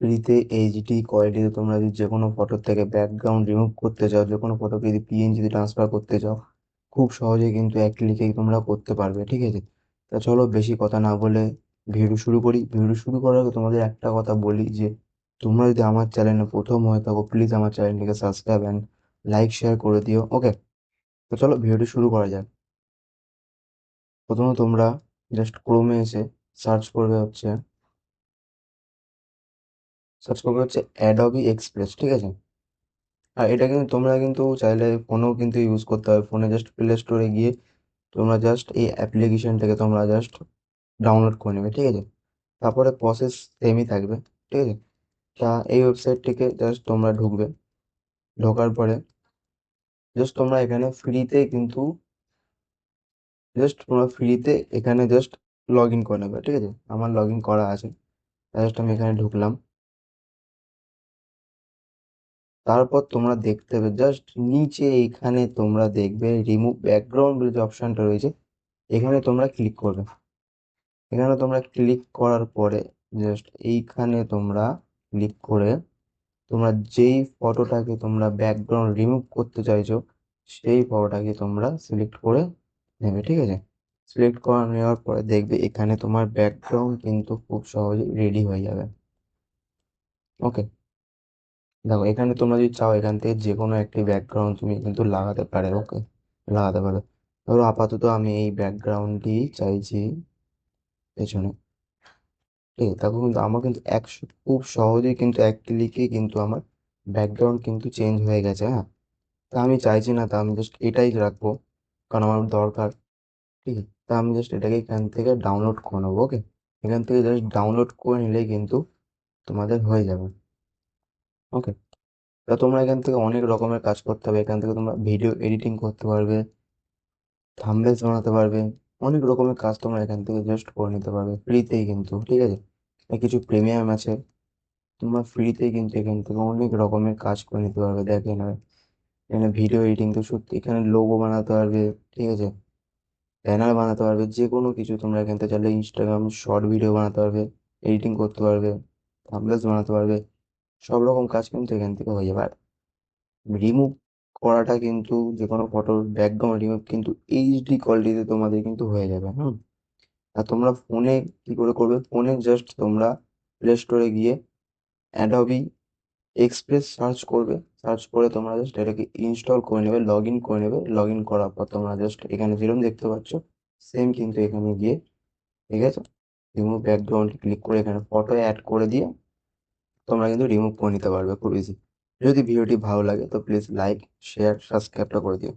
ফ্রিতে এইচডি কোয়ালিটিতে তোমরা যদি যে কোনো ফটোর থেকে ব্যাকগ্রাউন্ড রিমুভ করতে চাও, যে কোনো ফটোকে যদি পিএনজিতে ট্রান্সফার করতে চাও, খুব সহজেই কিন্তু এক ক্লিকেই তোমরা করতে পারবে, ঠিক আছে? তা চলো বেশি কথা না বলে ভিডিও শুরু করি। ভিডিও শুরু করার আগে তোমাদের একটা কথা বলি যে তোমরা যদি আমার চ্যানেলে প্রথম হয়ে থাকো, প্লিজ আমার চ্যানেলটিকে সাবস্ক্রাইব অ্যান্ড লাইক শেয়ার করে দিও, ওকে? তো চলো ভিডিওটি শুরু করা যাক। প্রথমে তোমরা জাস্ট ক্রোমে এসে সার্চ করবে হচ্ছে সার্চ করবে হচ্ছে অ্যাডোবি এক্সপ্রেস, ঠিক আছে? আর এটা কিন্তু তোমরা কিন্তু চাইলে ফোনেও কিন্তু ইউজ করতে হবে। ফোনে জাস্ট প্লে স্টোরে গিয়ে তোমরা জাস্ট এই অ্যাপ্লিকেশনটাকে তোমরা জাস্ট ডাউনলোড করে নেবে, ঠিক আছে? তারপরে প্রসেস সেমই থাকবে, ঠিক আছে? তা এই ওয়েবসাইটটিকে জাস্ট তোমরা ঢুকবে। ঢোকার পরে জাস্ট তোমরা এখানে ফ্রিতে কিন্তু এখানে জাস্ট লগ ইন করে নেবে, ঠিক আছে? আমার লগ ইন করা আছে। জাস্ট আমি এখানে ঢুকলাম। তারপর তোমরা দেখতে পাবে জাস্ট নিচে এখানে তোমরা দেখবে রিমুভ ব্যাকগ্রাউন্ড বলে যে অপশনটা রয়েছে, এখানে তোমরা ক্লিক করবে। এখানে তোমরা ক্লিক করার পরে জাস্ট এইখানে তোমরা ক্লিক করে তোমরা যেই ফটোটাকে তোমরা ব্যাকগ্রাউন্ড রিমুভ করতে চাইছো সেই ফটোটাকে তোমরা সিলেক্ট করে নেবে, ঠিক আছে? সিলেক্ট করে নেওয়ার পরে দেখবে এখানে তোমার ব্যাকগ্রাউন্ড কিন্তু খুব সহজেই রেডি হয়ে যাবে, ওকে? দেখো এখানে তোমরা যদি চাও এখান থেকে যে কোনো একটি ব্যাকগ্রাউন্ড তুমি কিন্তু লাগাতে পারো, ওকে? লাগাতে পারো। ধরো আপাতত আমি এই ব্যাকগ্রাউন্ডটি চাইছি পেছনে, ঠিক আছে? তারপর কিন্তু আমার কিন্তু খুব সহজেই কিন্তু এক ক্লিকে কিন্তু আমার ব্যাকগ্রাউন্ড কিন্তু চেঞ্জ হয়ে গেছে, হ্যাঁ? তা আমি চাইছি না, তা আমি জাস্ট এটাই রাখবো, কারণ আমার দরকার, ঠিক আছে? তা আমি জাস্ট এটাকে এখান থেকে ডাউনলোড করে নেবো, ওকে? এখান থেকে জাস্ট ডাউনলোড করে নিলেই কিন্তু তোমাদের হয়ে যাবে, ওকে? তা তোমরা এখান থেকে অনেক রকমের কাজ করতে হবে। এখান থেকে তোমরা ভিডিও এডিটিং করতে পারবে, থাম্বনেলস বানাতে পারবে, অনেক রকমের কাজ তোমরা এখান থেকে জাস্ট করে নিতে পারবে ফ্রিতেই কিন্তু, ঠিক আছে? আর কিছু প্রিমিয়াম আছে, তোমরা ফ্রিতেই কিন্তু এখান থেকে অনেক রকমের কাজ করে নিতে পারবে। দেখে না, এখানে ভিডিও এডিটিং তো সত্যি, এখানে লোগো বানাতে পারবে, ঠিক আছে? ব্যানার বানাতে পারবে, যে কোনো কিছু তোমরা এখান থেকে চাইলে ইনস্টাগ্রাম শর্ট ভিডিও বানাতে পারবে, এডিটিং করতে পারবে, থাম্বনেলস বানাতে পারবে, সব রকম কাজ কিন্তু এখান থেকে হয়ে যাবে। আর রিমুভ করাটা কিন্তু যে কোনো ফটোর ব্যাকগ্রাউন্ড রিমুভ কিন্তু এইচডি কোয়ালিটিতে তোমাদের কিন্তু হয়ে যাবে, হুম? আর তোমরা ফোনে কি করে করবে? ফোনে জাস্ট তোমরা প্লে স্টোরে গিয়ে অ্যাডোবি এক্সপ্রেস সার্চ করবে। সার্চ করে তোমরা জাস্ট এটাকে ইনস্টল করে নেবে, লগ ইন করে নেবে। লগ ইন করার পর তোমরা জাস্ট এখানে যেরকম দেখতে পাচ্ছ সেম কিন্তু এখানে গিয়ে, ঠিক আছে, রিমুভ ব্যাকগ্রাউন্ড ক্লিক করে এখানে ফটো অ্যাড করে দিয়ে তোমরা কিন্তু রিমুভ করে নিতে পারবে খুব ইজি। যদি ভিডিওটি ভালো লাগে তো প্লিজ লাইক শেয়ার সাবস্ক্রাইবটা করে দিও।